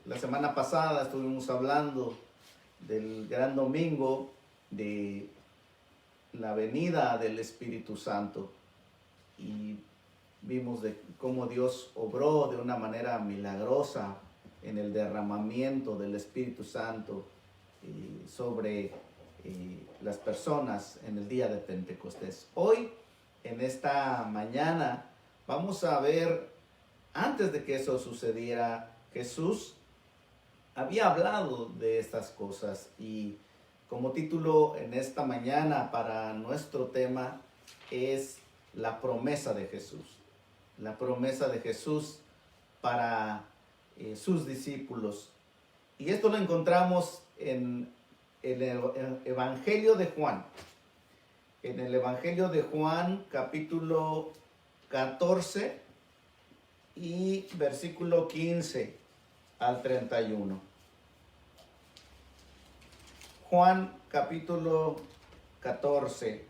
La semana pasada estuvimos hablando del gran domingo, de la venida del Espíritu Santo, y vimos de cómo Dios obró de una manera milagrosa en el derramamiento del Espíritu Santo sobre las personas en el día de Pentecostés. Hoy, en esta mañana, vamos a ver, antes de que eso sucediera, Jesús había hablado de estas cosas, y como título en esta mañana para nuestro tema es la promesa de Jesús. La promesa de Jesús para sus discípulos. Y esto lo encontramos en el Evangelio de Juan. En el Evangelio de Juan, capítulo 14 y versículo 15 al 31. Juan capítulo 14,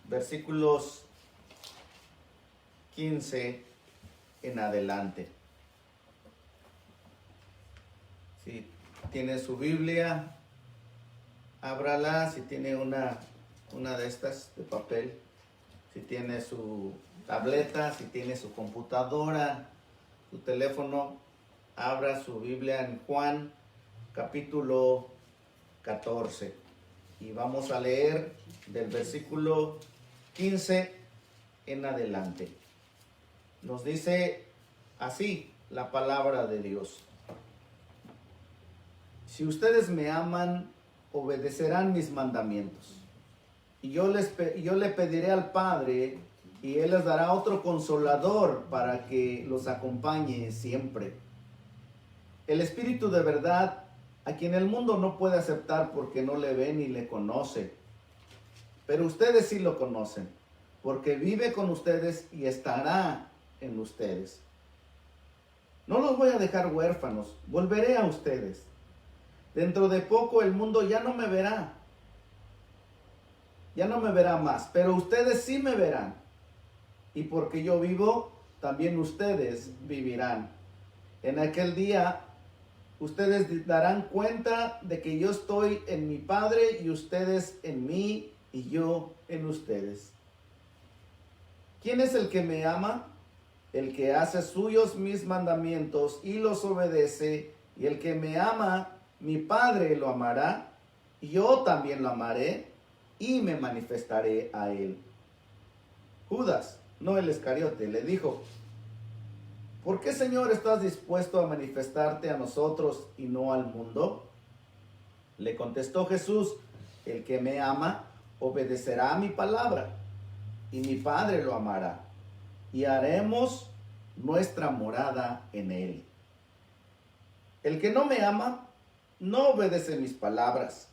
versículos 15 en adelante. Si tiene su Biblia, ábrala. Si tiene una de estas de papel, si tiene su tableta, si tiene su computadora, su teléfono, abra su Biblia en Juan capítulo 14 y vamos a leer del versículo 15 en adelante. Nos dice así la palabra de Dios: si ustedes me aman, obedecerán mis mandamientos. Y yo le pediré al Padre, y Él les dará otro consolador para que los acompañe siempre. El Espíritu de verdad, a quien el mundo no puede aceptar porque no le ve ni le conoce. Pero ustedes sí lo conocen, porque vive con ustedes y estará en ustedes. No los voy a dejar huérfanos, volveré a ustedes. Dentro de poco el mundo ya no me verá más, pero ustedes sí me verán. Y porque yo vivo, también ustedes vivirán. En aquel día, ustedes darán cuenta de que yo estoy en mi Padre y ustedes en mí y yo en ustedes. ¿Quién es el que me ama? El que hace suyos mis mandamientos y los obedece. Y el que me ama, mi Padre lo amará, y yo también lo amaré y me manifestaré a él. Judas, no el Iscariote, le dijo: ¿por qué, Señor, estás dispuesto a manifestarte a nosotros y no al mundo? Le contestó Jesús: el que me ama obedecerá a mi palabra, y mi Padre lo amará, y haremos nuestra morada en él. El que no me ama no obedece mis palabras.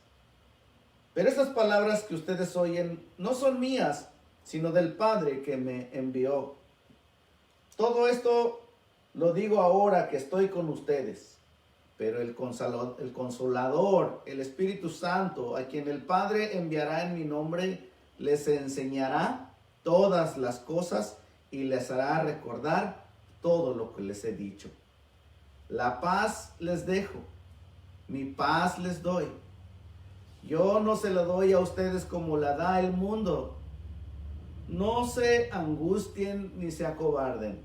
Pero esas palabras que ustedes oyen no son mías, sino del Padre que me envió. Todo esto lo digo ahora que estoy con ustedes. Pero el Consolador, el Espíritu Santo, a quien el Padre enviará en mi nombre, les enseñará todas las cosas y les hará recordar todo lo que les he dicho. La paz les dejo, mi paz les doy. Yo no se la doy a ustedes como la da el mundo. No se angustien ni se acobarden.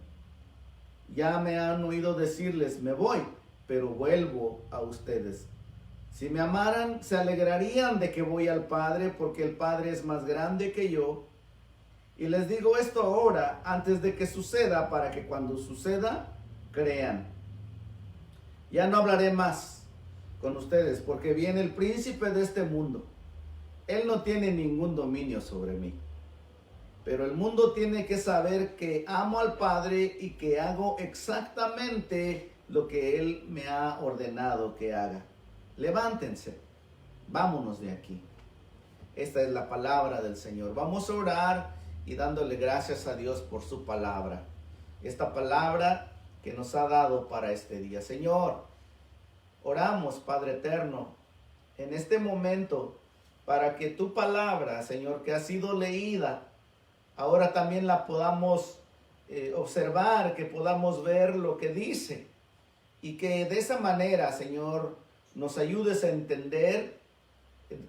Ya me han oído decirles: me voy, pero vuelvo a ustedes. Si me amaran, se alegrarían de que voy al Padre, porque el Padre es más grande que yo. Y les digo esto ahora, antes de que suceda, para que cuando suceda, crean. Ya no hablaré más con ustedes, porque viene el príncipe de este mundo. Él no tiene ningún dominio sobre mí. Pero el mundo tiene que saber que amo al Padre y que hago exactamente lo que Él me ha ordenado que haga. Levántense, vámonos de aquí. Esta es la palabra del Señor. Vamos a orar y dándole gracias a Dios por su palabra. Esta palabra que nos ha dado para este día. Señor, oramos, Padre eterno, en este momento para que tu palabra, Señor, que ha sido leída, ahora también la podamos observar, que podamos ver lo que dice. y que de esa manera, Señor, nos ayudes a entender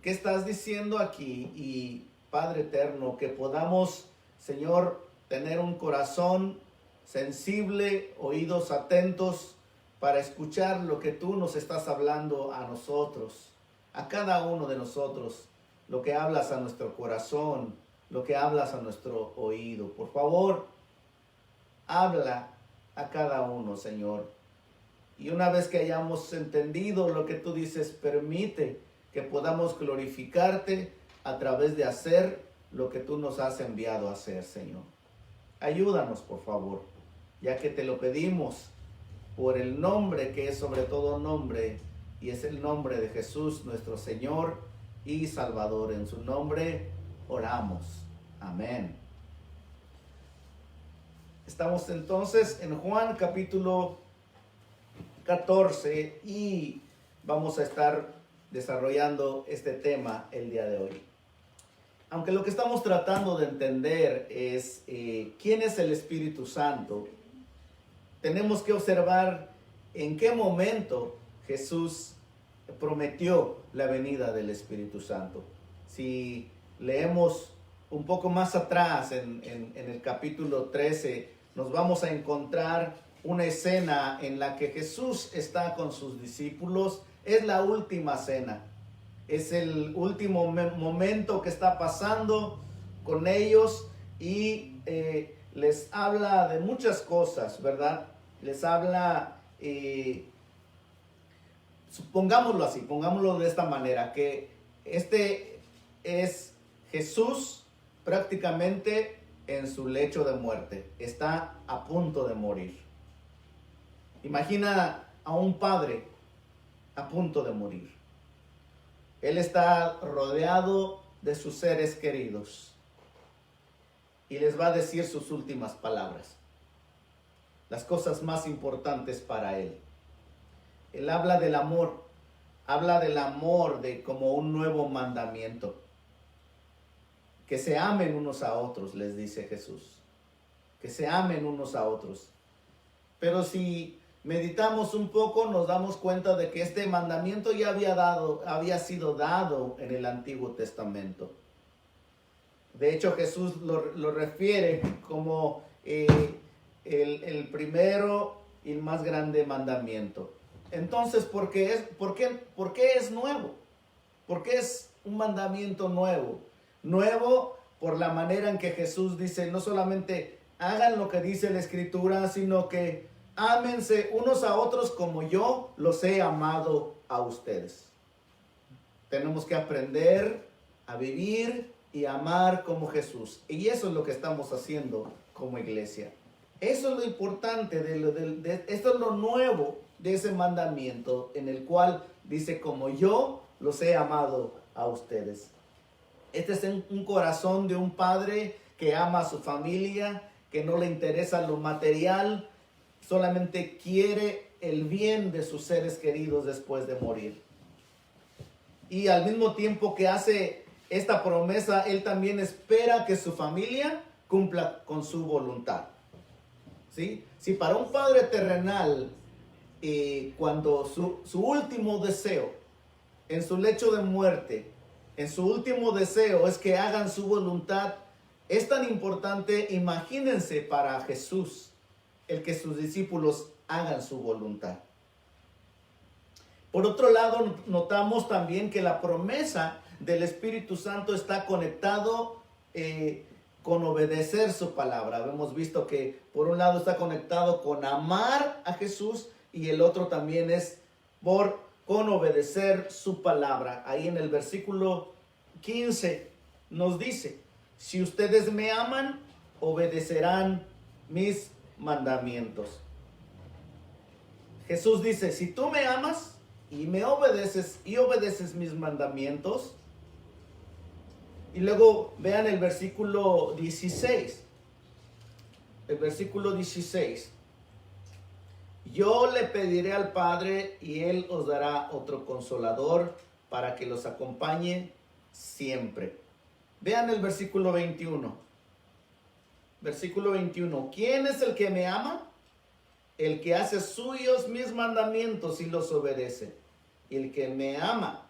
qué estás diciendo aquí y, Padre eterno, que podamos, Señor, tener un corazón sensible, oídos atentos para escuchar lo que tú nos estás hablando a nosotros, a cada uno de nosotros, lo que hablas a nuestro corazón, lo que hablas a nuestro oído. Por favor, habla a cada uno, Señor. Y una vez que hayamos entendido lo que tú dices, permite que podamos glorificarte a través de hacer lo que tú nos has enviado a hacer, Señor. Ayúdanos, por favor, ya que te lo pedimos por el nombre que es sobre todo nombre, y es el nombre de Jesús, nuestro Señor y Salvador. En su nombre oramos. Amén. Estamos entonces en Juan capítulo 14 y vamos a estar desarrollando este tema el día de hoy. Aunque lo que estamos tratando de entender es quién es el Espíritu Santo, tenemos que observar en qué momento Jesús prometió la venida del Espíritu Santo. Si leemos un poco más atrás en el capítulo 13, nos vamos a encontrar una escena en la que Jesús está con sus discípulos. Es la última cena. Es el último momento que está pasando con ellos y les habla de muchas cosas, ¿verdad? Les habla, pongámoslo así, pongámoslo de esta manera, que este es Jesús prácticamente en su lecho de muerte. Está a punto de morir. Imagina a un padre a punto de morir. Él está rodeado de sus seres queridos y les va a decir sus últimas palabras, las cosas más importantes para él. Él habla del amor de como un nuevo mandamiento. Que se amen unos a otros, les dice Jesús. Que se amen unos a otros. Pero si meditamos un poco, nos damos cuenta de que este mandamiento ya había sido dado en el Antiguo Testamento. De hecho, Jesús lo refiere como el primero y el más grande mandamiento. Entonces, ¿por qué es nuevo? ¿Por qué es un mandamiento nuevo? Nuevo por la manera en que Jesús dice, no solamente hagan lo que dice la Escritura, sino que ámense unos a otros como yo los he amado a ustedes. Tenemos que aprender a vivir y amar como Jesús. Y eso es lo que estamos haciendo como iglesia. Eso es lo importante, esto es lo nuevo de ese mandamiento en el cual dice, como yo los he amado a ustedes. Este es un corazón de un padre que ama a su familia, que no le interesa lo material, solamente quiere el bien de sus seres queridos después de morir. Y al mismo tiempo que hace esta promesa, él también espera que su familia cumpla con su voluntad. ¿Sí? Si para un padre terrenal, cuando su último deseo, en su lecho de muerte, en su último deseo es que hagan su voluntad, es tan importante, imagínense para Jesús, el que sus discípulos hagan su voluntad. Por otro lado, notamos también que la promesa del Espíritu Santo está conectado con obedecer su palabra. Hemos visto que por un lado está conectado con amar a Jesús y el otro también es con obedecer su palabra. Ahí en el versículo 15 nos dice, si ustedes me aman, obedecerán mis mandamientos. Jesús dice, si tú me amas y me obedeces y obedeces mis mandamientos. Y luego vean el versículo 16. El versículo 16. Yo le pediré al Padre y Él os dará otro consolador para que los acompañe siempre. Vean el versículo 21. Versículo 21. ¿Quién es el que me ama? el que hace suyos mis mandamientos y los obedece. Y el que me ama,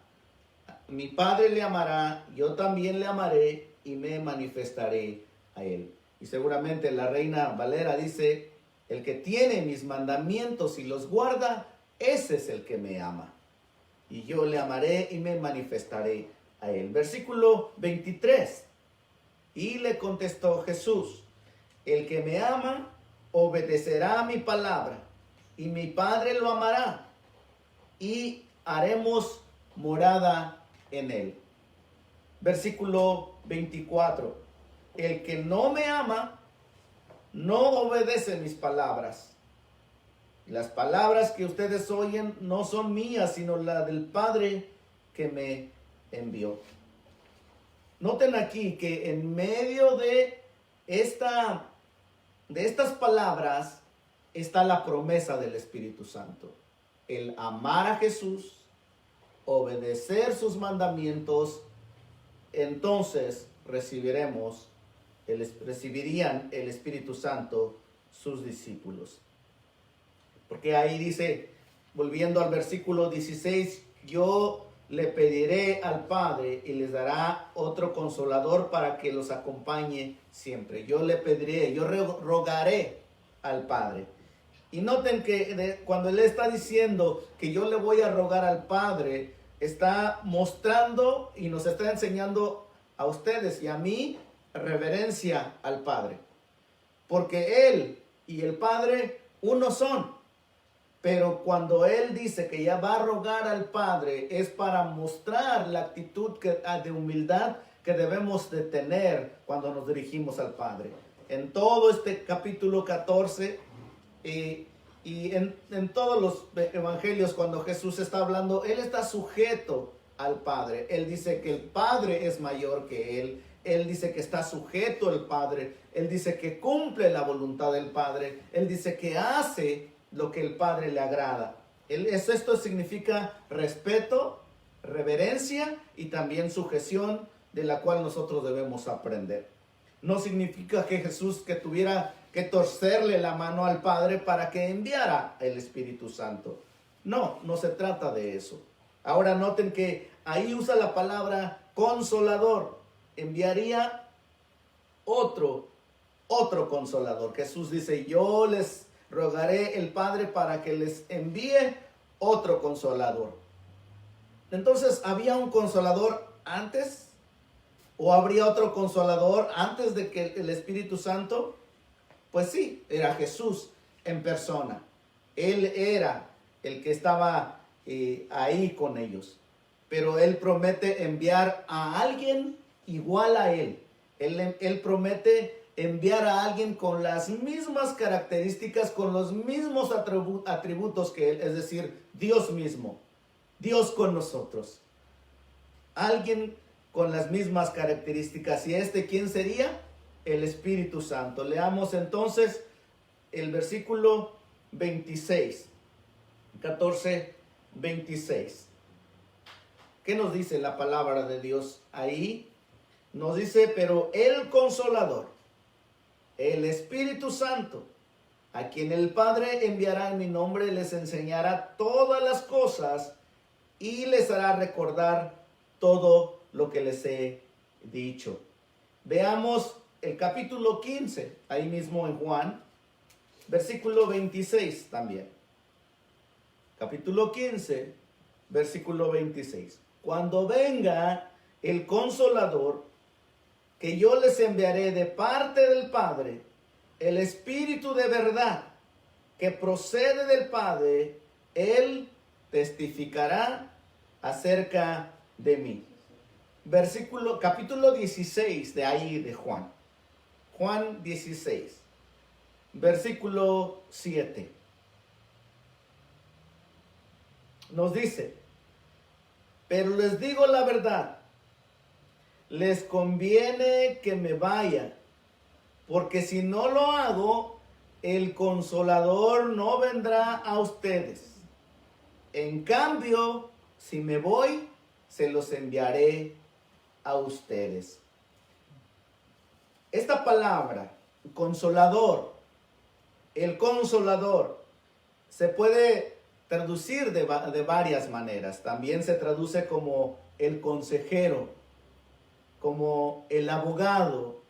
mi Padre le amará, yo también le amaré y me manifestaré a él. Y seguramente la Reina Valera dice, el que tiene mis mandamientos y los guarda, ese es el que me ama. Y yo le amaré y me manifestaré a él. Versículo 23. Y le contestó Jesús, el que me ama obedecerá a mi palabra, y mi Padre lo amará, y haremos morada en él. Versículo 24. El que no me ama, no obedece mis palabras. Las palabras que ustedes oyen no son mías, sino la del Padre que me envió. Noten aquí que en medio de estas palabras está la promesa del Espíritu Santo. El amar a Jesús, obedecer sus mandamientos, entonces recibirían el Espíritu Santo sus discípulos. Porque ahí dice, volviendo al versículo 16, yo le pediré al Padre y les dará otro consolador para que los acompañe siempre. Yo le pediré, yo rogaré al Padre. Y noten que cuando él está diciendo que yo le voy a rogar al Padre, está mostrando y nos está enseñando a ustedes y a mí reverencia al Padre. Porque Él y el Padre uno son. Pero cuando Él dice que ya va a rogar al Padre, es para mostrar la actitud de humildad que debemos de tener cuando nos dirigimos al Padre. En todo este capítulo 14 y en todos los evangelios, cuando Jesús está hablando, Él está sujeto al Padre. Él dice que el Padre es mayor que Él. Él dice que está sujeto al Padre. Él dice que cumple la voluntad del Padre. Él dice que hace lo que el Padre le agrada. Esto significa respeto, reverencia y también sujeción, de la cual nosotros debemos aprender. No significa que Jesús que tuviera que torcerle la mano al Padre para que enviara el Espíritu Santo. No, no se trata de eso. Ahora noten que ahí usa la palabra consolador. Enviaría otro consolador. Jesús dice, yo les rogaré el Padre para que les envíe otro consolador. Entonces, ¿había un consolador antes? ¿O habría otro consolador antes de que el Espíritu Santo? Pues sí, era Jesús en persona. Él era el que estaba ahí con ellos. Pero Él promete enviar a alguien igual a Él. Él promete enviar a alguien con las mismas características, con los mismos atributos que Él, es decir, Dios mismo, Dios con nosotros. Alguien con las mismas características. ¿Y quién sería? El Espíritu Santo. Leamos entonces el versículo 26, 14, 26. ¿Qué nos dice la palabra de Dios ahí? Nos dice, pero el Consolador, el Espíritu Santo, a quien el Padre enviará en mi nombre, les enseñará todas las cosas y les hará recordar todo lo que les he dicho. Veamos el capítulo 15, ahí mismo en Juan, versículo 26 también. Capítulo 15, versículo 26. Cuando venga el Consolador, que yo les enviaré de parte del Padre, el Espíritu de verdad, que procede del Padre, Él testificará acerca de mí. Capítulo 16 de ahí de Juan. Juan 16, versículo 7. Nos dice, pero les digo la verdad, les conviene que me vaya, porque si no lo hago, el Consolador no vendrá a ustedes. En cambio, si me voy, se los enviaré a ustedes. Esta palabra, Consolador, el Consolador, se puede traducir de varias maneras. También se traduce como el consejero, como el abogado,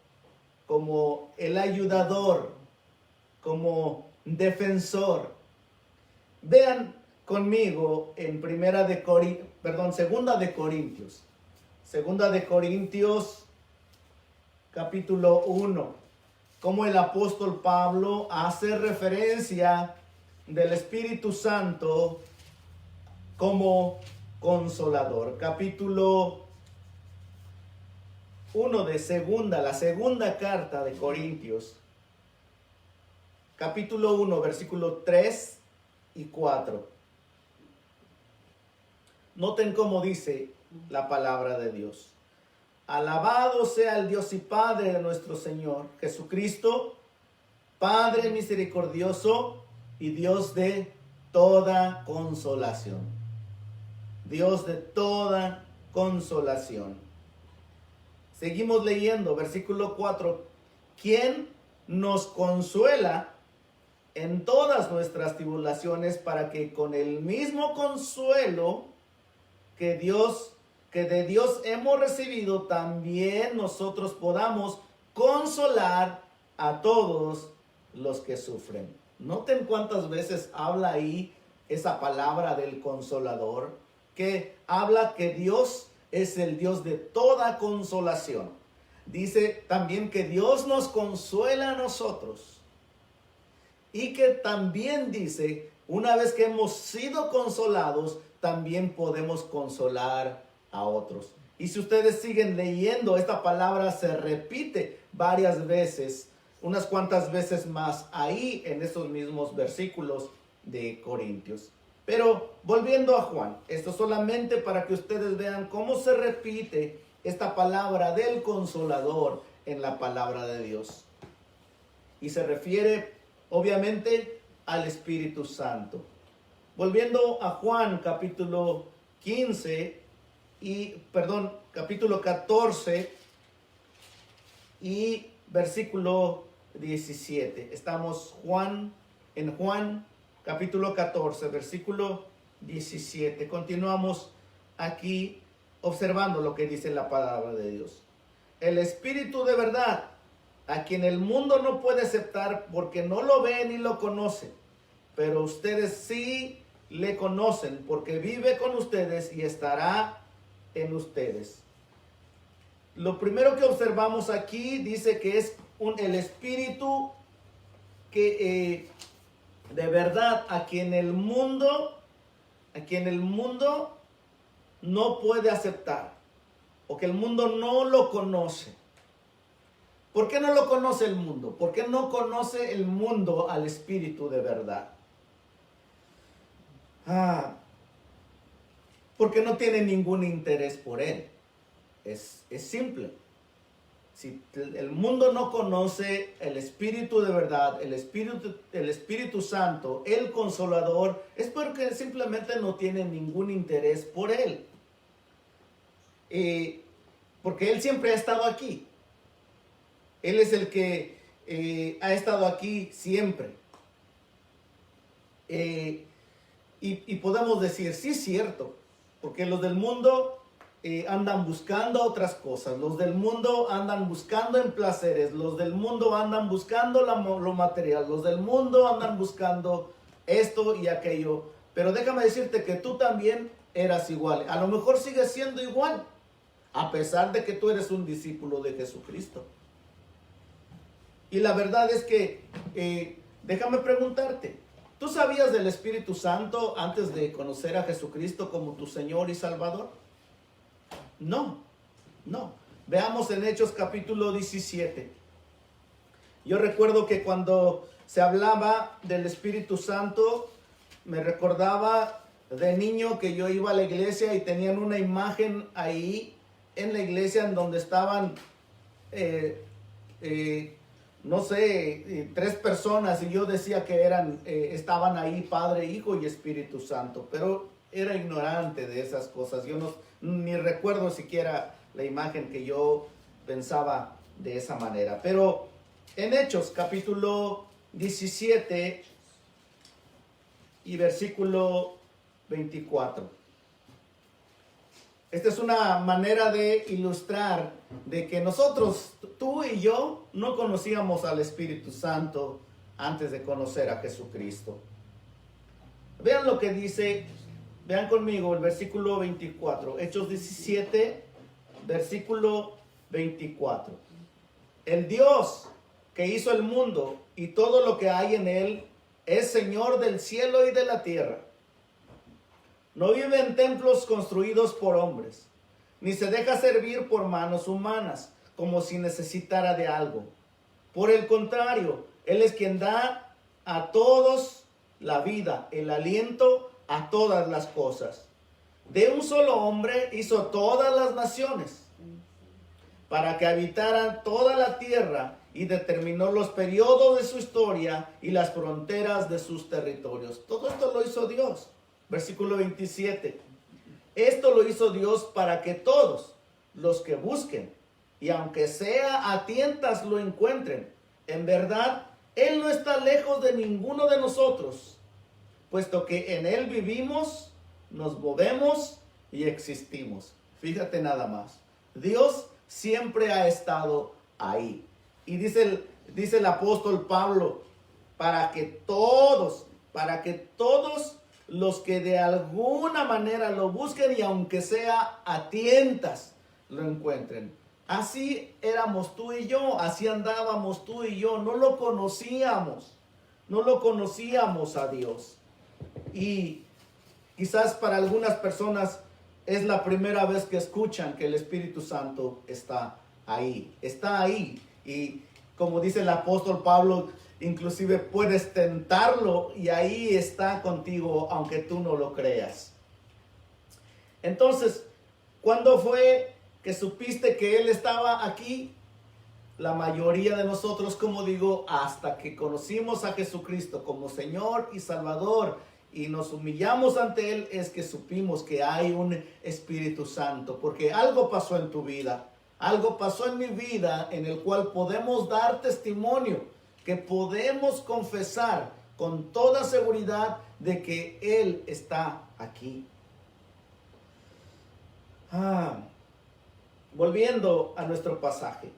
como el ayudador, como defensor. Vean conmigo en Segunda de Corintios capítulo 1, como el apóstol Pablo hace referencia del Espíritu Santo como consolador. Capítulo 1 de la segunda carta de Corintios. Capítulo 1, versículo 3 y 4. Noten cómo dice la palabra de Dios. Alabado sea el Dios y Padre de nuestro Señor Jesucristo, Padre misericordioso y Dios de toda consolación. Dios de toda consolación. Seguimos leyendo, versículo 4. ¿Quién nos consuela en todas nuestras tribulaciones, para que con el mismo consuelo que de Dios hemos recibido, también nosotros podamos consolar a todos los que sufren? Noten cuántas veces habla ahí esa palabra del consolador, que habla que Dios es el Dios de toda consolación. Dice también que Dios nos consuela a nosotros. Y que también dice, una vez que hemos sido consolados, también podemos consolar a otros. Y si ustedes siguen leyendo, esta palabra se repite varias veces, unas cuantas veces más ahí en estos mismos versículos de Corintios. Pero volviendo a Juan, esto solamente para que ustedes vean cómo se repite esta palabra del consolador en la palabra de Dios. Y se refiere obviamente al Espíritu Santo. Volviendo a Juan capítulo 14 y versículo 17. Estamos en Juan capítulo 14, versículo 17. Continuamos aquí observando lo que dice la palabra de Dios. El Espíritu de verdad, a quien el mundo no puede aceptar porque no lo ve ni lo conoce, pero ustedes sí le conocen porque vive con ustedes y estará en ustedes. Lo primero que observamos aquí dice que es el Espíritu que de verdad a quien el mundo no puede aceptar, o que el mundo no lo conoce. ¿Por qué no lo conoce el mundo? ¿Por qué no conoce el mundo al Espíritu de verdad? Porque no tiene ningún interés por él. Es simple. Si el mundo no conoce el Espíritu de verdad, el Espíritu Santo, el Consolador, es porque simplemente no tiene ningún interés por él. Porque él siempre ha estado aquí. Él es el que ha estado aquí siempre. Y podemos decir, sí, es cierto, porque los del mundo andan buscando otras cosas. Los del mundo andan buscando en placeres. Los del mundo andan buscando lo material. Los del mundo andan buscando esto y aquello. Pero déjame decirte que tú también eras igual. A lo mejor sigues siendo igual, a pesar de que tú eres un discípulo de Jesucristo. Y la verdad es que, déjame preguntarte, ¿tú sabías del Espíritu Santo antes de conocer a Jesucristo como tu Señor y Salvador? No. Veamos en Hechos capítulo 17. Yo recuerdo que cuando se hablaba del Espíritu Santo, me recordaba de niño que yo iba a la iglesia y tenían una imagen ahí en la iglesia en donde estaban, no sé, 3 personas, y yo decía que estaban ahí Padre, Hijo y Espíritu Santo, pero era ignorante de esas cosas. Yo ni recuerdo siquiera la imagen que yo pensaba de esa manera. Pero en Hechos capítulo 17 y versículo 24. Esta es una manera de ilustrar de que nosotros, tú y yo, no conocíamos al Espíritu Santo antes de conocer a Jesucristo. Vean lo que dice, vean conmigo el versículo 24, Hechos 17, versículo 24. El Dios que hizo el mundo y todo lo que hay en él es Señor del cielo y de la tierra. No vive en templos construidos por hombres, ni se deja servir por manos humanas, como si necesitara de algo. Por el contrario, Él es quien da a todos la vida, el aliento a todas las cosas. De un solo hombre hizo todas las naciones, para que habitaran toda la tierra, y determinó los periodos de su historia y las fronteras de sus territorios. Todo esto lo hizo Dios. Versículo 27. Esto lo hizo Dios para que todos los que busquen, y aunque sea a tientas, lo encuentren. En verdad, Él no está lejos de ninguno de nosotros, puesto que en Él vivimos, nos movemos y existimos. Fíjate nada más. Dios siempre ha estado ahí. Y dice el apóstol Pablo, para que todos los que de alguna manera lo busquen, y aunque sea a tientas, lo encuentren. Así éramos tú y yo, así andábamos tú y yo, no lo conocíamos a Dios. Y quizás para algunas personas es la primera vez que escuchan que el Espíritu Santo está ahí. Y como dice el apóstol Pablo, inclusive puedes tentarlo y ahí está contigo, aunque tú no lo creas. Entonces, ¿cuándo fue que supiste que Él estaba aquí? La mayoría de nosotros, como digo, hasta que conocimos a Jesucristo como Señor y Salvador y nos humillamos ante Él, es que supimos que hay un Espíritu Santo, porque algo pasó en tu vida. Algo pasó en mi vida en el cual podemos dar testimonio, que podemos confesar con toda seguridad de que Él está aquí. Volviendo a nuestro pasaje,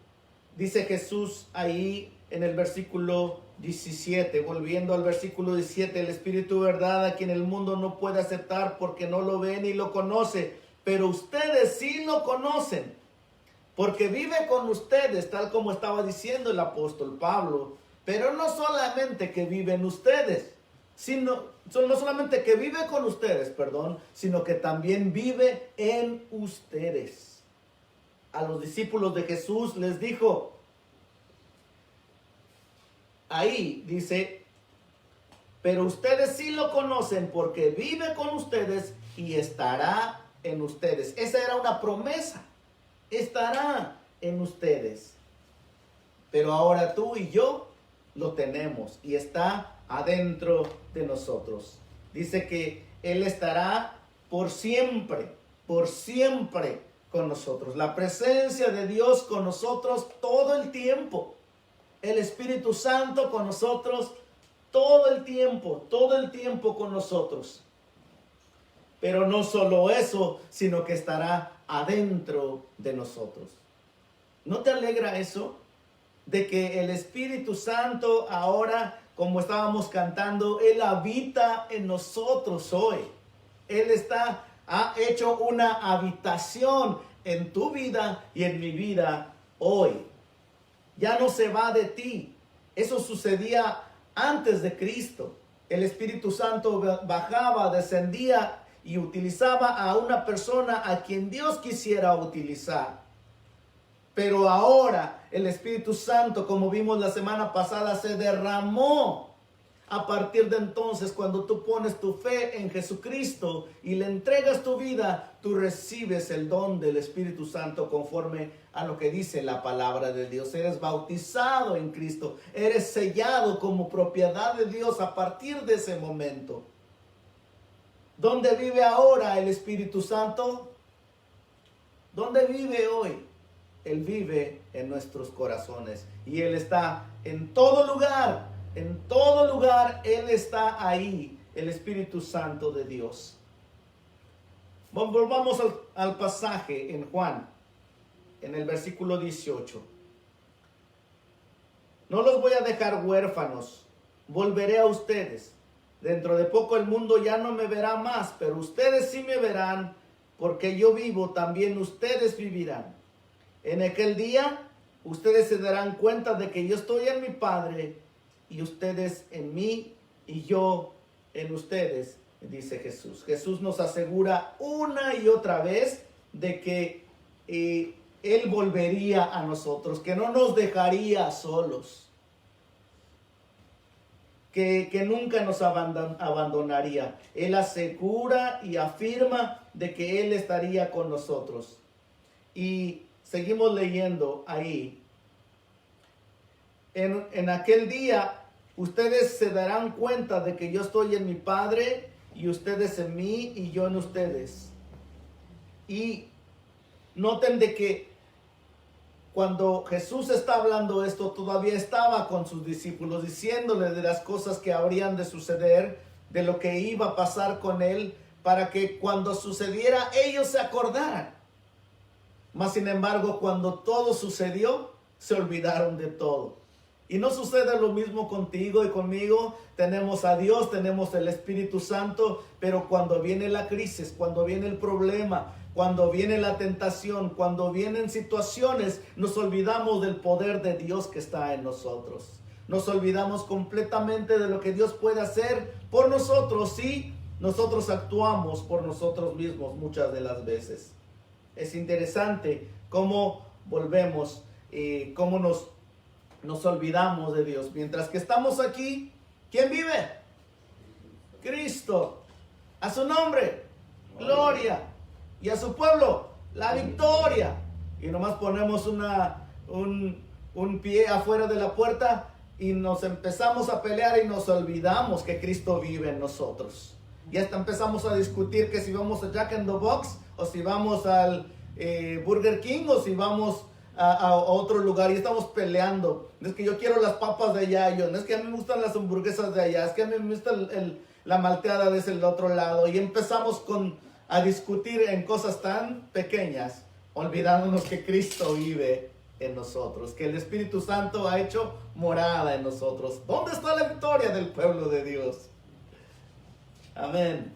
dice Jesús ahí en el versículo 17, volviendo al versículo 17, el Espíritu de verdad a quien el mundo no puede aceptar porque no lo ve ni lo conoce, pero ustedes sí lo conocen, porque vive con ustedes, tal como estaba diciendo el apóstol Pablo. Pero no solamente que vive en ustedes, no solamente que vive con ustedes, sino que también vive en ustedes. A los discípulos de Jesús les dijo, ahí dice, pero ustedes sí lo conocen porque vive con ustedes y estará en ustedes. Esa era una promesa. Estará en ustedes. Pero ahora tú y yo lo tenemos y está adentro de nosotros. Dice que Él estará por siempre con nosotros. La presencia de Dios con nosotros todo el tiempo. El Espíritu Santo con nosotros todo el tiempo con nosotros. Pero no solo eso, sino que estará adentro de nosotros. ¿No te alegra eso? De que el Espíritu Santo ahora, como estábamos cantando, Él habita en nosotros hoy. Él ha hecho una habitación en tu vida y en mi vida hoy. Ya no se va de ti. Eso sucedía antes de Cristo. El Espíritu Santo bajaba, descendía y utilizaba a una persona a quien Dios quisiera utilizar. Pero ahora el Espíritu Santo, como vimos la semana pasada, se derramó. A partir de entonces, cuando tú pones tu fe en Jesucristo y le entregas tu vida, tú recibes el don del Espíritu Santo conforme a lo que dice la palabra de Dios. Eres bautizado en Cristo, eres sellado como propiedad de Dios a partir de ese momento. ¿Dónde vive ahora el Espíritu Santo? ¿Dónde vive hoy? Él vive en nuestros corazones y Él está en todo lugar. En todo lugar Él está ahí. el Espíritu Santo de Dios. Volvamos al pasaje en Juan, en el versículo 18. No los voy a dejar huérfanos, volveré a ustedes. Dentro de poco el mundo ya no me verá más, pero ustedes sí me verán, porque yo vivo, también ustedes vivirán. En aquel día, ustedes se darán cuenta de que yo estoy en mi Padre, y ustedes en mí, y yo en ustedes, dice Jesús. Jesús nos asegura una y otra vez de que Él volvería a nosotros, que no nos dejaría solos. Que nunca nos abandonaría. Él asegura y afirma de que Él estaría con nosotros. Y seguimos leyendo ahí. En aquel día, ustedes se darán cuenta de que yo estoy en mi Padre, y ustedes en mí, y yo en ustedes. Y noten de que cuando Jesús está hablando esto, todavía estaba con sus discípulos, diciéndole de las cosas que habrían de suceder, de lo que iba a pasar con Él, para que cuando sucediera, ellos se acordaran. Mas, sin embargo, cuando todo sucedió, se olvidaron de todo. Y no sucede lo mismo contigo y conmigo. Tenemos a Dios, tenemos el Espíritu Santo, pero cuando viene la crisis, cuando viene el problema, cuando viene la tentación, cuando vienen situaciones, nos olvidamos del poder de Dios que está en nosotros. Nos olvidamos completamente de lo que Dios puede hacer por nosotros, y nosotros actuamos por nosotros mismos muchas de las veces. Es interesante cómo volvemos, cómo nos olvidamos de Dios. Mientras que estamos aquí, ¿quién vive? Cristo. A su nombre, gloria. Y a su pueblo, la victoria. Y nomás ponemos un pie afuera de la puerta y nos empezamos a pelear y nos olvidamos que Cristo vive en nosotros. Y hasta empezamos a discutir que si vamos a Jack in the Box, o si vamos al Burger King, o si vamos a otro lugar, y estamos peleando. Es que yo quiero las papas de allá, es que a mí me gustan las hamburguesas de allá, es que a mí me gusta la malteada de ese otro lado. Y empezamos a discutir en cosas tan pequeñas, olvidándonos que Cristo vive en nosotros, que el Espíritu Santo ha hecho morada en nosotros. ¿Dónde está la victoria del pueblo de Dios? Amén.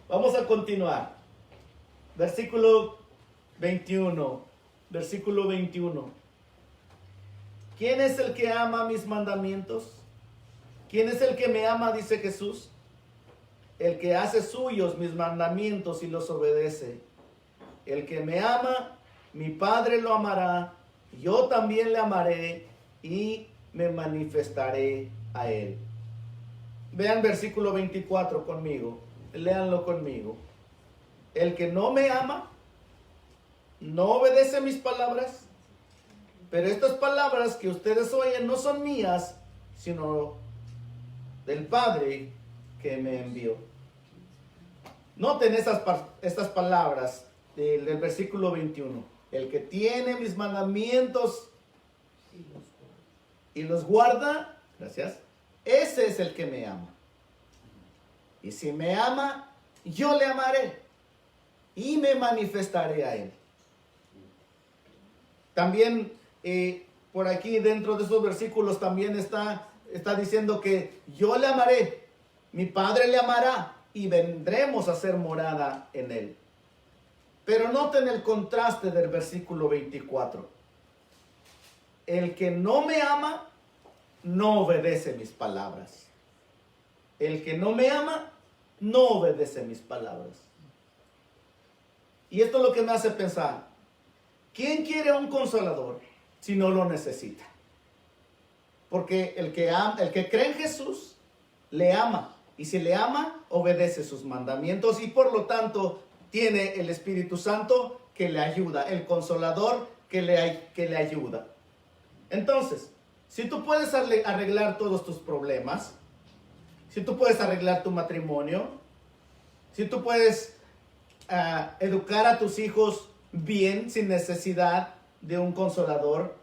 Vamos a continuar. Versículo 21. Versículo 21. ¿Quién es el que ama mis mandamientos? ¿Quién es el que me ama? Dice Jesús. El que hace suyos mis mandamientos y los obedece. El que me ama, mi Padre lo amará. Yo también le amaré y me manifestaré a él. Vean versículo 24 conmigo. Léanlo conmigo. El que no me ama, no obedece mis palabras. Pero estas palabras que ustedes oyen no son mías, sino del Padre que me envió. Noten estas palabras del versículo 21. El que tiene mis mandamientos y los guarda, gracias, ese es el que me ama. Y si me ama, yo le amaré y me manifestaré a él. También por aquí dentro de esos versículos también está diciendo que yo le amaré, mi Padre le amará y vendremos a hacer morada en él. Pero noten el contraste del versículo 24. El que no me ama, no obedece mis palabras. El que no me ama, no obedece mis palabras. Y esto es lo que me hace pensar. ¿Quién quiere un consolador si no lo necesita? Porque el que cree en Jesús, le ama. Y si le ama, obedece sus mandamientos. Y por lo tanto, tiene el Espíritu Santo que le ayuda. El consolador que le ayuda. Entonces, si tú puedes arreglar todos tus problemas, si tú puedes arreglar tu matrimonio, si tú puedes educar a tus hijos bien sin necesidad de un consolador,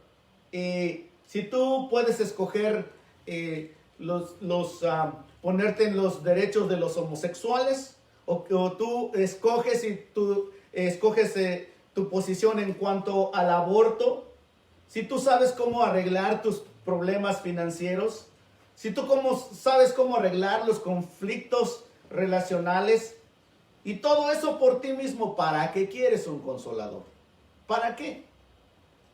si tú puedes escoger ponerte en los derechos de los homosexuales, o tú escoges tu posición en cuanto al aborto, si tú sabes cómo arreglar tus problemas financieros, si tú sabes cómo arreglar los conflictos relacionales, y todo eso por ti mismo, ¿para qué quieres un consolador? ¿Para qué?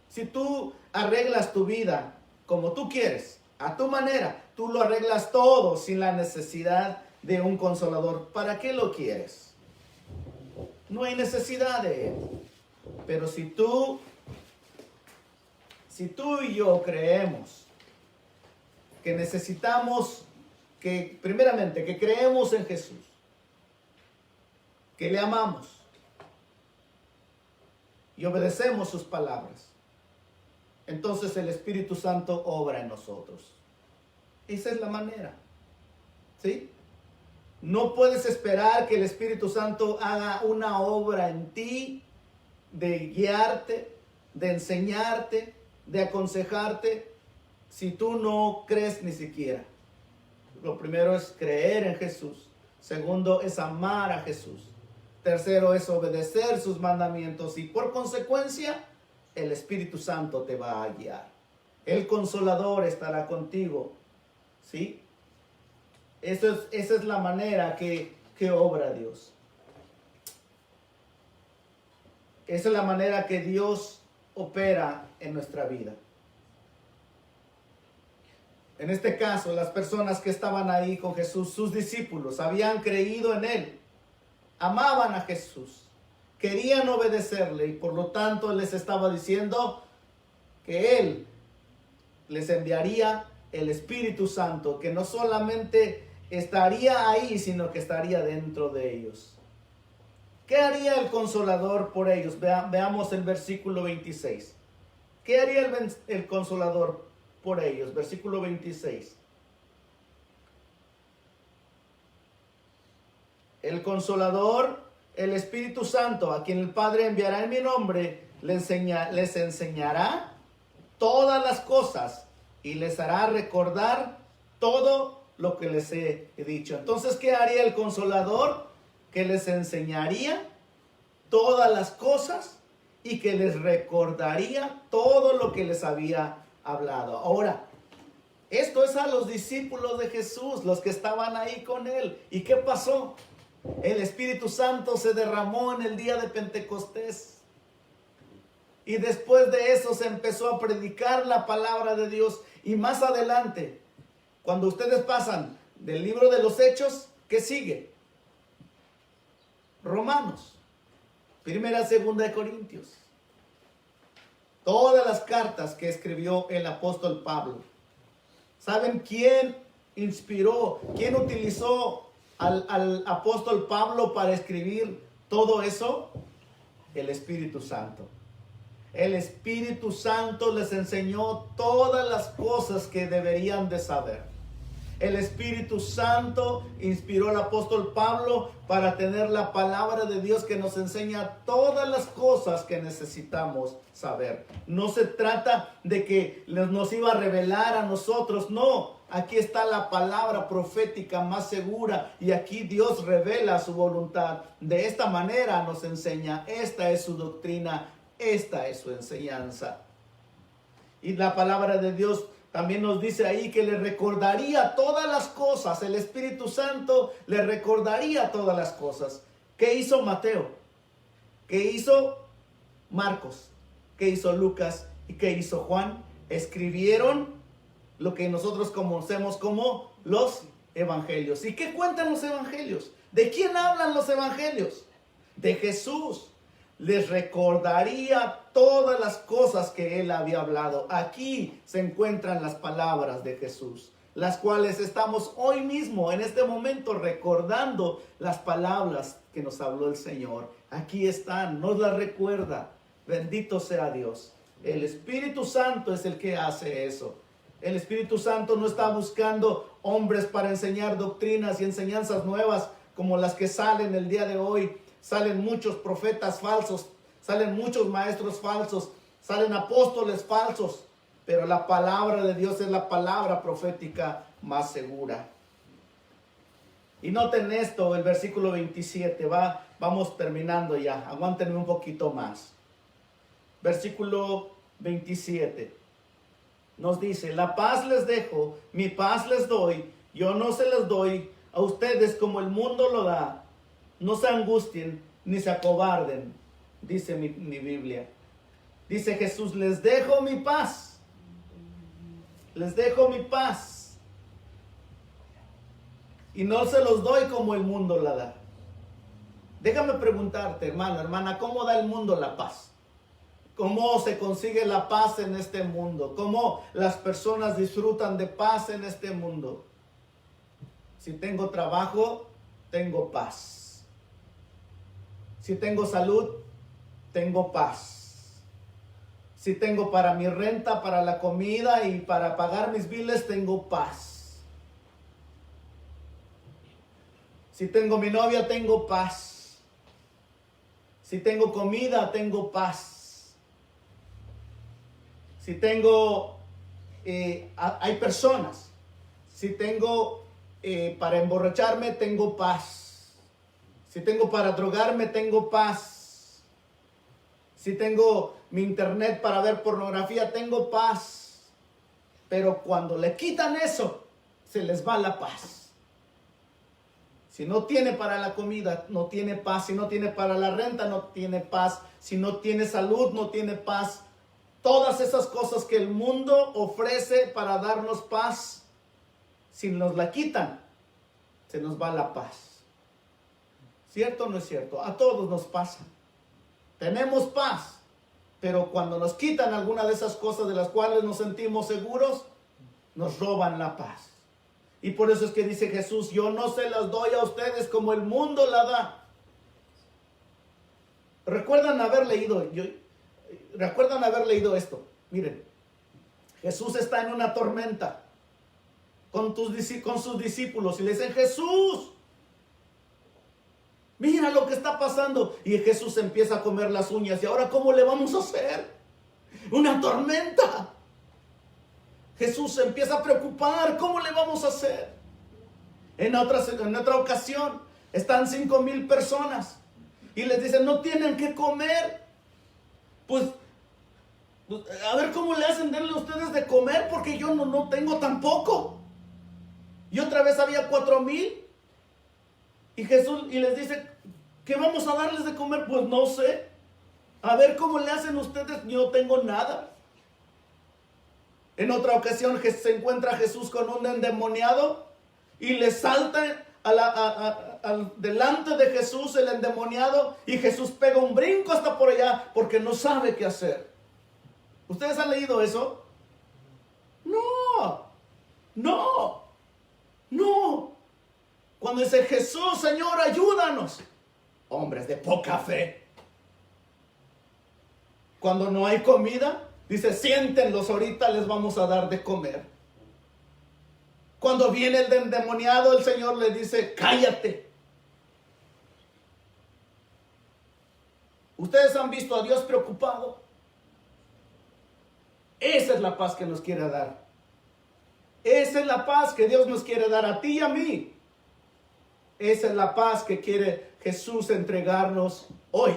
Si tú arreglas tu vida como tú quieres, a tu manera, tú lo arreglas todo sin la necesidad de un consolador, ¿para qué lo quieres? No hay necesidad de él. Pero si tú y yo creemos que necesitamos, primeramente, que creemos en Jesús, que le amamos y obedecemos sus palabras, entonces el Espíritu Santo obra en nosotros. Esa es la manera, ¿sí? No puedes esperar que el Espíritu Santo haga una obra en ti, de guiarte, de enseñarte, de aconsejarte, si tú no crees ni siquiera. Lo primero es creer en Jesús. Segundo es amar a Jesús. Tercero es obedecer sus mandamientos, y por consecuencia el Espíritu Santo te va a guiar. El Consolador estará contigo, ¿sí? Esa es la manera que obra Dios. Esa es la manera que Dios opera en nuestra vida. En este caso, las personas que estaban ahí con Jesús, sus discípulos, habían creído en Él, amaban a Jesús, querían obedecerle, y por lo tanto les estaba diciendo que Él les enviaría el Espíritu Santo, que no solamente estaría ahí, sino que estaría dentro de ellos. ¿Qué haría el Consolador por ellos? Veamos el versículo 26. ¿Qué haría el Consolador por ellos? Versículo 26. El Consolador, el Espíritu Santo, a quien el Padre enviará en mi nombre, les enseñará todas las cosas y les hará recordar todo lo que les he dicho. Entonces, ¿qué haría el Consolador? Que les enseñaría todas las cosas y que les recordaría todo lo que les había hablado. Ahora, esto es a los discípulos de Jesús, los que estaban ahí con Él. ¿Y qué pasó? El Espíritu Santo se derramó en el día de Pentecostés. Y después de eso se empezó a predicar la palabra de Dios. Y más adelante, cuando ustedes pasan del libro de los Hechos, ¿qué sigue? Romanos, primera, segunda de Corintios. Todas las cartas que escribió el apóstol Pablo. ¿Saben quién inspiró, quién utilizó al apóstol Pablo para escribir todo eso? El Espíritu Santo. El Espíritu Santo les enseñó todas las cosas que deberían de saber. El Espíritu Santo inspiró al apóstol Pablo para tener la palabra de Dios que nos enseña todas las cosas que necesitamos saber. No se trata de que nos iba a revelar a nosotros, no. Aquí está la palabra profética más segura y aquí Dios revela su voluntad. De esta manera nos enseña, esta es su doctrina, esta es su enseñanza. Y la palabra de Dios también nos dice ahí que le recordaría todas las cosas. El Espíritu Santo le recordaría todas las cosas. ¿Qué hizo Mateo? ¿Qué hizo Marcos? ¿Qué hizo Lucas? ¿Y qué hizo Juan? Escribieron lo que nosotros conocemos como los evangelios. ¿Y qué cuentan los evangelios? ¿De quién hablan los evangelios? De Jesús. Les recordaría todas las cosas que él había hablado. Aquí se encuentran las palabras de Jesús, las cuales estamos hoy mismo, en este momento, recordando las palabras que nos habló el Señor. Aquí están, nos las recuerda. Bendito sea Dios. El Espíritu Santo es el que hace eso. El Espíritu Santo no está buscando hombres para enseñar doctrinas y enseñanzas nuevas como las que salen el día de hoy. Salen muchos profetas falsos, salen muchos maestros falsos, salen apóstoles falsos, pero la palabra de Dios es la palabra profética más segura. Y noten esto, el versículo 27, vamos terminando ya, aguántenme un poquito más. Versículo 27 nos dice: la paz les dejo, mi paz les doy, yo no se las doy a ustedes como el mundo lo da. No se angustien ni se acobarden, dice mi Biblia. Dice Jesús: les dejo mi paz, les dejo mi paz, y no se los doy como el mundo la da. Déjame preguntarte, hermano, hermana, ¿cómo da el mundo la paz? ¿Cómo se consigue la paz en este mundo? ¿Cómo las personas disfrutan de paz en este mundo? Si tengo trabajo, tengo paz. Si tengo salud, tengo paz. Si tengo para mi renta, para la comida y para pagar mis biles, tengo paz. Si tengo mi novia, tengo paz. Si tengo comida, tengo paz. Si tengo, hay personas. Si tengo para emborracharme, tengo paz. Si tengo para drogarme, tengo paz. Si tengo mi internet para ver pornografía, tengo paz. Pero cuando le quitan eso, se les va la paz. Si no tiene para la comida, no tiene paz. Si no tiene para la renta, no tiene paz. Si no tiene salud, no tiene paz. Todas esas cosas que el mundo ofrece para darnos paz, si nos la quitan, se nos va la paz. ¿Cierto o no es cierto? A todos nos pasa. Tenemos paz, pero cuando nos quitan alguna de esas cosas de las cuales nos sentimos seguros, nos roban la paz. Y por eso es que dice Jesús: yo no se las doy a ustedes como el mundo la da. ¿Recuerdan haber leído esto? Miren, Jesús está en una tormenta con sus discípulos y le dicen: Jesús, mira lo que está pasando. Y Jesús empieza a comer las uñas. ¿Y ahora cómo le vamos a hacer? Una tormenta. Jesús se empieza a preocupar. ¿Cómo le vamos a hacer? En otra ocasión están 5,000 personas y les dicen: no tienen que comer. Pues a ver cómo le hacen, denle ustedes de comer, porque yo no tengo tampoco. Y otra vez había 4,000 y Jesús y les dice: ¿qué vamos a darles de comer? Pues no sé. A ver cómo le hacen ustedes, yo no tengo nada. En otra ocasión se encuentra Jesús con un endemoniado y le salta delante de Jesús el endemoniado, y Jesús pega un brinco hasta por allá porque no sabe qué hacer. ¿Ustedes han leído eso? No. Cuando dice Jesús: Señor, ayúdanos. Hombres de poca fe. Cuando no hay comida, dice: siéntenlos, ahorita les vamos a dar de comer. Cuando viene el endemoniado, el Señor le dice: cállate. ¿Ustedes han visto a Dios preocupado? Esa es la paz que nos quiere dar. Esa es la paz que Dios nos quiere dar a ti y a mí. Esa es la paz que quiere Jesús entregarnos hoy.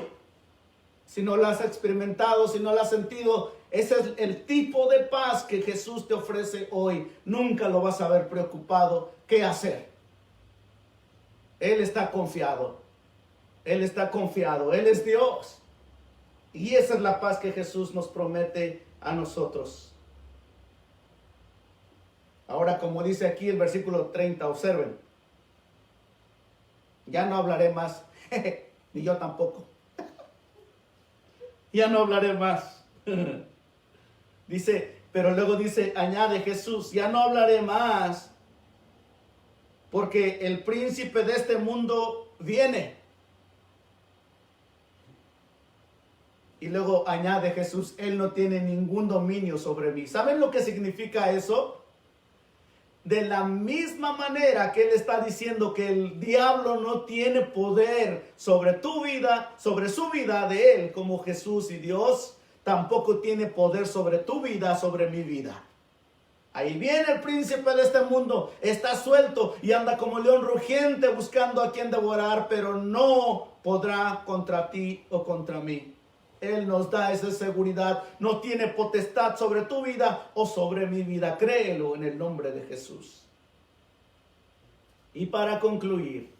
Si no la has experimentado, si no la has sentido, ese es el tipo de paz que Jesús te ofrece hoy. Nunca lo vas a ver preocupado. ¿Qué hacer? Él está confiado. Él está confiado. Él es Dios. Y esa es la paz que Jesús nos promete a nosotros. Ahora, como dice aquí el versículo 30, observen: ya no hablaré más, ni yo tampoco. Ya no hablaré más. Dice, pero luego dice, añade Jesús: ya no hablaré más, porque el príncipe de este mundo viene. Y luego añade Jesús: él no tiene ningún dominio sobre mí. ¿Saben lo que significa eso? De la misma manera que Él está diciendo que el diablo no tiene poder sobre tu vida, sobre su vida de Él, como Jesús y Dios, tampoco tiene poder sobre tu vida, sobre mi vida. Ahí viene el príncipe de este mundo, está suelto y anda como león rugiente buscando a quien devorar, pero no podrá contra ti o contra mí. Él nos da esa seguridad, no tiene potestad sobre tu vida o sobre mi vida. Créelo en el nombre de Jesús. Y para concluir,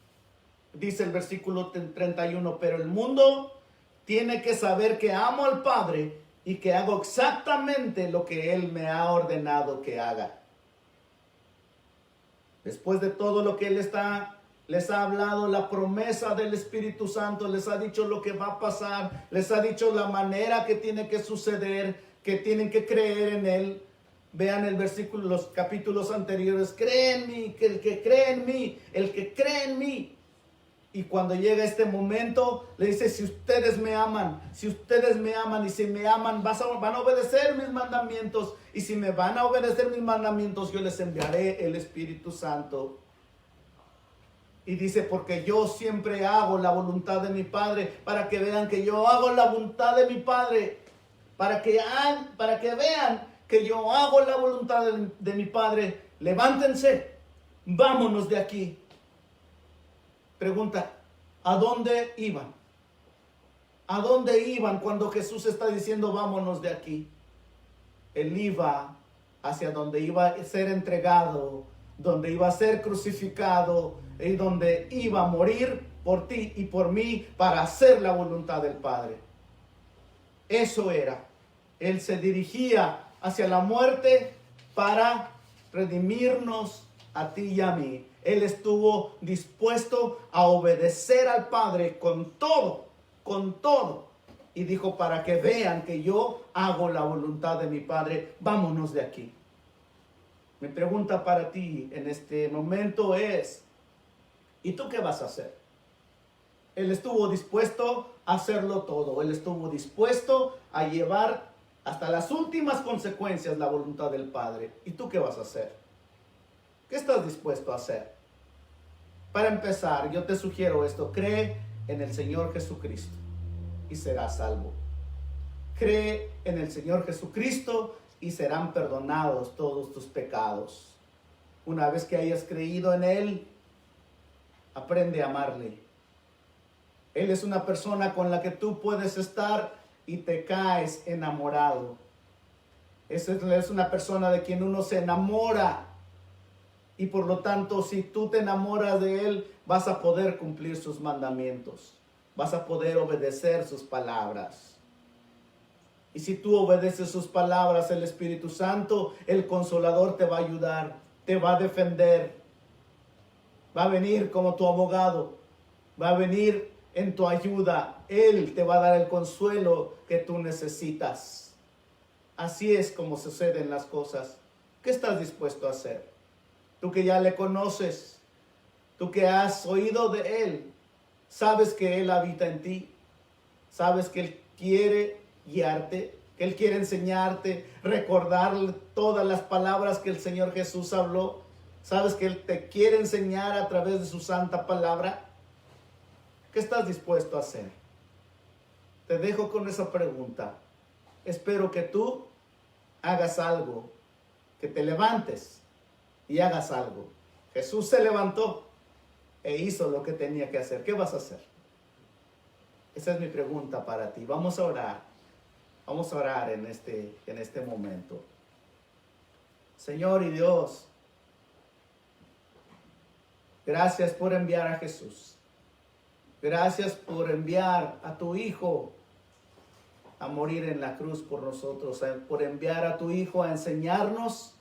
dice el versículo 31, pero el mundo tiene que saber que amo al Padre y que hago exactamente lo que Él me ha ordenado que haga. Después de todo lo que Él les ha hablado, la promesa del Espíritu Santo, les ha dicho lo que va a pasar, les ha dicho la manera que tiene que suceder, que tienen que creer en Él. Vean el versículo, los capítulos anteriores, cree en mí, que el que cree en mí, el que cree en mí. Y cuando llega este momento, le dice, si ustedes me aman y si me aman, van a obedecer mis mandamientos. Y si me van a obedecer mis mandamientos, yo les enviaré el Espíritu Santo. Y dice, porque yo siempre hago la voluntad de mi Padre, para que vean que yo hago la voluntad de mi Padre, para que vean que yo hago la voluntad de mi Padre. Levántense, vámonos de aquí. Pregunta, ¿a dónde iban? ¿A dónde iban cuando Jesús está diciendo vámonos de aquí? Él iba hacia donde iba a ser entregado, donde iba a ser crucificado y donde iba a morir por ti y por mí para hacer la voluntad del Padre. Eso era. Él se dirigía hacia la muerte para redimirnos a ti y a mí. Él estuvo dispuesto a obedecer al Padre con todo. Y dijo, para que vean que yo hago la voluntad de mi Padre, vámonos de aquí. Mi pregunta para ti en este momento es, ¿y tú qué vas a hacer? Él estuvo dispuesto a hacerlo todo. Él estuvo dispuesto a llevar hasta las últimas consecuencias la voluntad del Padre. ¿Y tú qué vas a hacer? ¿Qué estás dispuesto a hacer? Para empezar, yo te sugiero esto. Cree en el Señor Jesucristo y serás salvo. Cree en el Señor Jesucristo y serán perdonados todos tus pecados. Una vez que hayas creído en Él, aprende a amarle. Él es una persona con la que tú puedes estar y te caes enamorado. Es una persona de quien uno se enamora. Y por lo tanto, si tú te enamoras de Él, vas a poder cumplir sus mandamientos. Vas a poder obedecer sus palabras. Y si tú obedeces sus palabras, el Espíritu Santo, el Consolador, te va a ayudar, te va a defender. Va a venir como tu abogado. Va a venir en tu ayuda. Él te va a dar el consuelo que tú necesitas. Así es como suceden las cosas. ¿Qué estás dispuesto a hacer? Tú que ya le conoces, tú que has oído de Él, sabes que Él habita en ti, sabes que Él quiere guiarte, que Él quiere enseñarte, recordarle todas las palabras que el Señor Jesús habló, sabes que Él te quiere enseñar a través de su santa palabra. ¿Qué estás dispuesto a hacer? Te dejo con esa pregunta. Espero que tú hagas algo, que te levantes y hagas algo. Jesús se levantó e hizo lo que tenía que hacer. ¿Qué vas a hacer? Esa es mi pregunta para ti. Vamos a orar. Vamos a orar en este momento. Señor y Dios, gracias por enviar a Jesús. Gracias por enviar a tu Hijo a morir en la cruz por nosotros, por enviar a tu Hijo a enseñarnos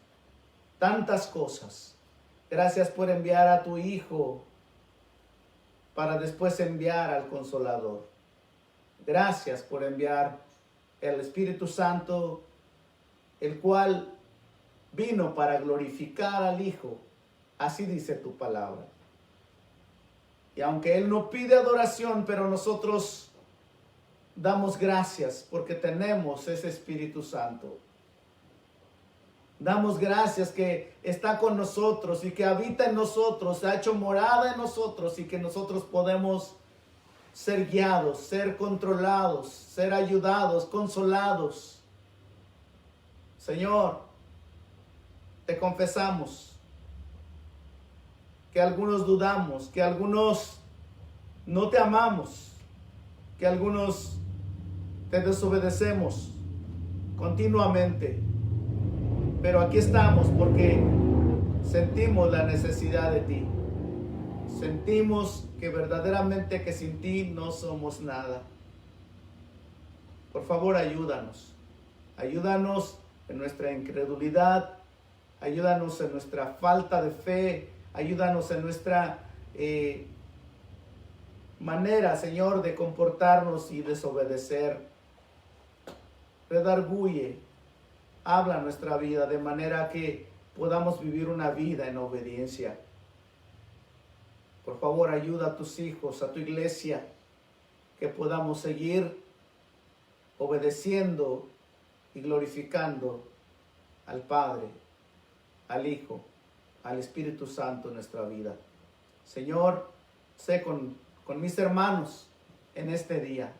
tantas cosas. Gracias por enviar a tu Hijo para después enviar al Consolador. Gracias por enviar el Espíritu Santo, el cual vino para glorificar al Hijo. Así dice tu palabra. Y aunque Él no pide adoración, pero nosotros damos gracias porque tenemos ese Espíritu Santo. Damos gracias que está con nosotros y que habita en nosotros, ha hecho morada en nosotros y que nosotros podemos ser guiados, ser controlados, ser ayudados, consolados. Señor, te confesamos que algunos dudamos, que algunos no te amamos, que algunos te desobedecemos continuamente. Pero aquí estamos porque sentimos la necesidad de ti. Sentimos que verdaderamente que sin ti no somos nada. Por favor, ayúdanos. Ayúdanos en nuestra incredulidad. Ayúdanos en nuestra falta de fe. Ayúdanos en nuestra manera, Señor, de comportarnos y desobedecer. Redarguye, habla nuestra vida de manera que podamos vivir una vida en obediencia. Por favor, ayuda a tus hijos, a tu iglesia, que podamos seguir obedeciendo y glorificando al Padre, al Hijo, al Espíritu Santo en nuestra vida. Señor, sé con mis hermanos en este día.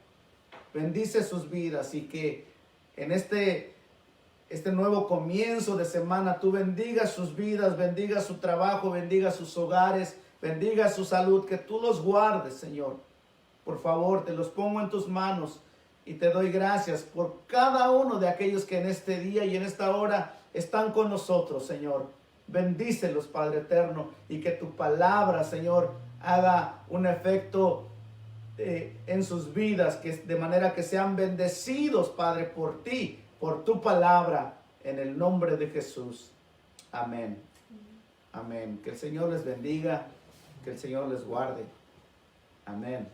Bendice sus vidas y que en este nuevo comienzo de semana tú bendigas sus vidas, bendiga su trabajo, bendiga sus hogares, bendiga su salud, que tú los guardes, Señor. Por favor, te los pongo en tus manos y te doy gracias por cada uno de aquellos que en este día y en esta hora están con nosotros, Señor. Bendícelos, Padre eterno, y que tu palabra, Señor, haga un efecto en sus vidas, que de manera que sean bendecidos, Padre, por ti, por tu palabra, en el nombre de Jesús. Amén. Amén. Que el Señor les bendiga, que el Señor les guarde. Amén.